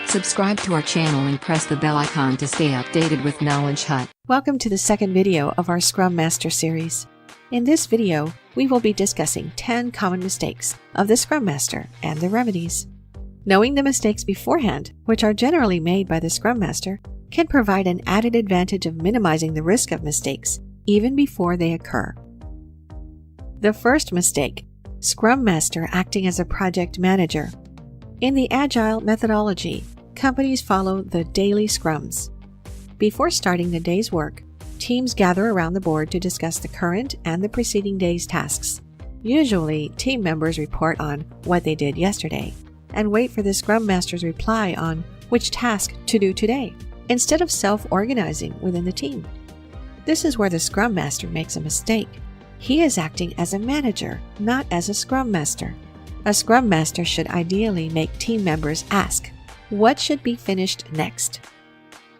Subscribe to our channel and press the bell icon to stay updated with KnowledgeHut. Welcome to the second video of our Scrum Master series. In this video, we will be discussing 10 common mistakes of the Scrum Master and the remedies. Knowing the mistakes beforehand, which are generally made by the Scrum Master, can provide an added advantage of minimizing the risk of mistakes even before they occur. The first mistake: Scrum Master acting as a project manager. In the Agile methodology, companies follow the daily scrums. Before starting the day's work, teams gather around the board to discuss the current and the preceding day's tasks. Usually, team members report on what they did yesterday and wait for the Scrum Master's reply on which task to do today, instead of self-organizing within the team. This is where the Scrum Master makes a mistake. He is acting as a manager, not as a Scrum Master. A Scrum Master should ideally make team members ask, what should be finished next?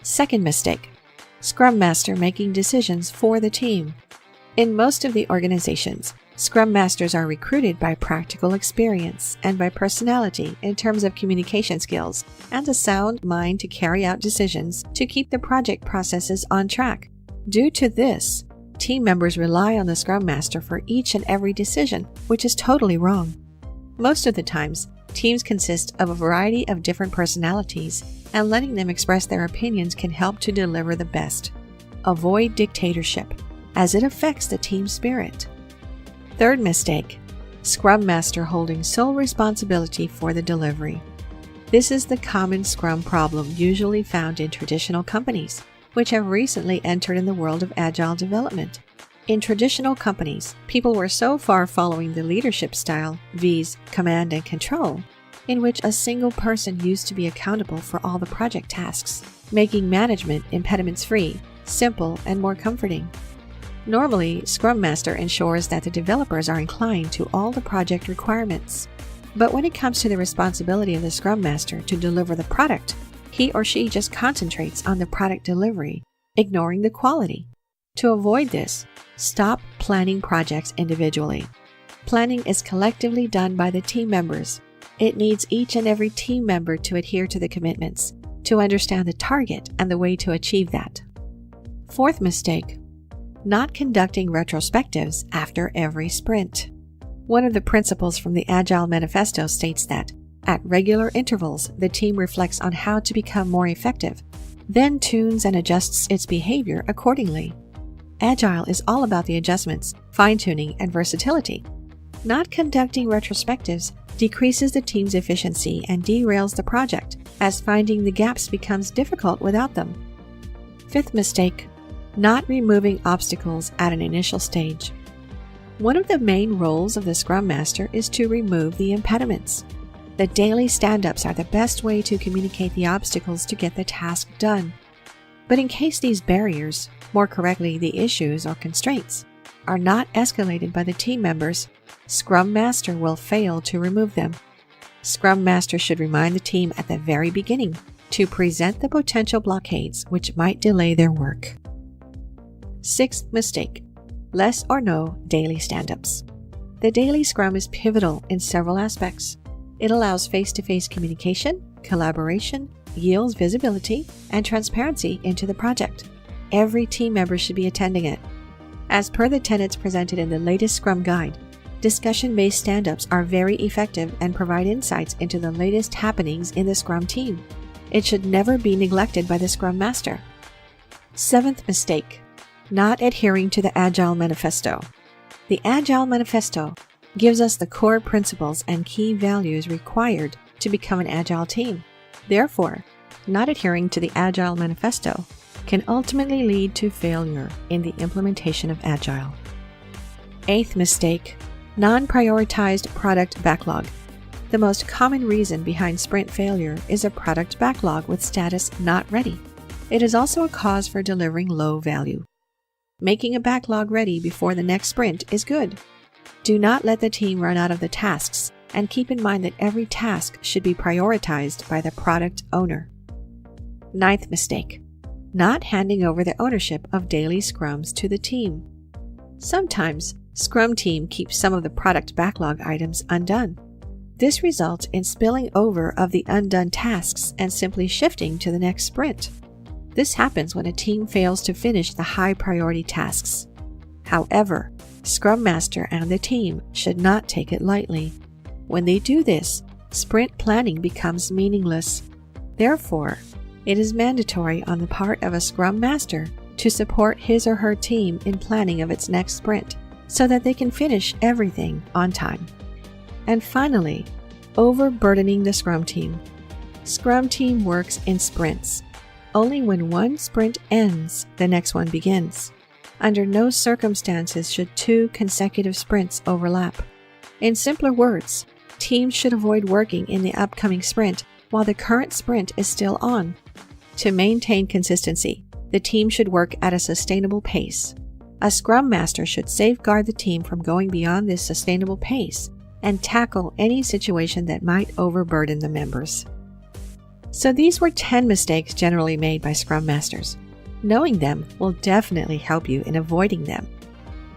Second mistake: Scrum Master making decisions for the team. In most of the organizations, Scrum Masters are recruited by practical experience and by personality in terms of communication skills and a sound mind to carry out decisions to keep the project processes on track. Due to this, team members rely on the Scrum Master for each and every decision, which is totally wrong. Most of the times, teams consist of a variety of different personalities, and letting them express their opinions can help to deliver the best. Avoid dictatorship, as it affects the team spirit. Third mistake: Scrum Master holding sole responsibility for the delivery. This is the common Scrum problem usually found in traditional companies, which have recently entered in the world of Agile development. In traditional companies, people were so far following the leadership style, viz. Command and control, in which a single person used to be accountable for all the project tasks, making management impediments-free, simple, and more comforting. Normally, Scrum Master ensures that the developers are inclined to all the project requirements. But when it comes to the responsibility of the Scrum Master to deliver the product, he or she just concentrates on the product delivery, ignoring the quality. To avoid this, stop planning projects individually. Planning is collectively done by the team members. It needs each and every team member to adhere to the commitments, to understand the target and the way to achieve that. Fourth mistake: not conducting retrospectives after every sprint. One of the principles from the Agile Manifesto states that, at regular intervals, the team reflects on how to become more effective, then tunes and adjusts its behavior accordingly. Agile is all about the adjustments, fine-tuning, and versatility. Not conducting retrospectives decreases the team's efficiency and derails the project, as finding the gaps becomes difficult without them. Fifth mistake: not removing obstacles at an initial stage. One of the main roles of the Scrum Master is to remove the impediments. The daily stand-ups are the best way to communicate the obstacles to get the task done. But in case these barriers, more correctly the issues or constraints, are not escalated by the team members, Scrum Master will fail to remove them. Scrum Master should remind the team at the very beginning to present the potential blockades which might delay their work. Sixth mistake: less or no daily stand-ups. The daily Scrum is pivotal in several aspects. It allows face-to-face communication, collaboration, yields visibility, and transparency into the project. Every team member should be attending it. As per the tenets presented in the latest Scrum Guide, discussion-based stand-ups are very effective and provide insights into the latest happenings in the Scrum team. It should never be neglected by the Scrum Master. Seventh mistake: not adhering to the Agile Manifesto. The Agile Manifesto gives us the core principles and key values required to become an Agile team. Therefore, not adhering to the Agile Manifesto can ultimately lead to failure in the implementation of Agile. Eighth mistake: non-prioritized product backlog. The most common reason behind sprint failure is a product backlog with status not ready. It is also a cause for delivering low value. Making a backlog ready before the next sprint is good. Do not let the team run out of the tasks, and keep in mind that every task should be prioritized by the product owner. Ninth mistake: not handing over the ownership of daily scrums to the team. Sometimes, Scrum team keeps some of the product backlog items undone. This results in spilling over of the undone tasks and simply shifting to the next sprint. This happens when a team fails to finish the high priority tasks. However, Scrum Master and the team should not take it lightly. When they do this, sprint planning becomes meaningless. Therefore, it is mandatory on the part of a Scrum Master to support his or her team in planning of its next sprint so that they can finish everything on time. And finally, overburdening the Scrum team. Scrum team works in sprints. Only when one sprint ends, the next one begins. Under no circumstances should 2 consecutive sprints overlap. In simpler words, teams should avoid working in the upcoming sprint while the current sprint is still on. To maintain consistency, the team should work at a sustainable pace. A Scrum Master should safeguard the team from going beyond this sustainable pace and tackle any situation that might overburden the members. So these were 10 mistakes generally made by Scrum Masters. Knowing them will definitely help you in avoiding them.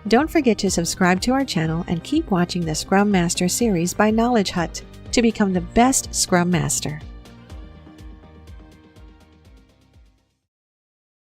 Don't forget to subscribe to our channel and keep watching the Scrum Master series by KnowledgeHut to become the best Scrum Master.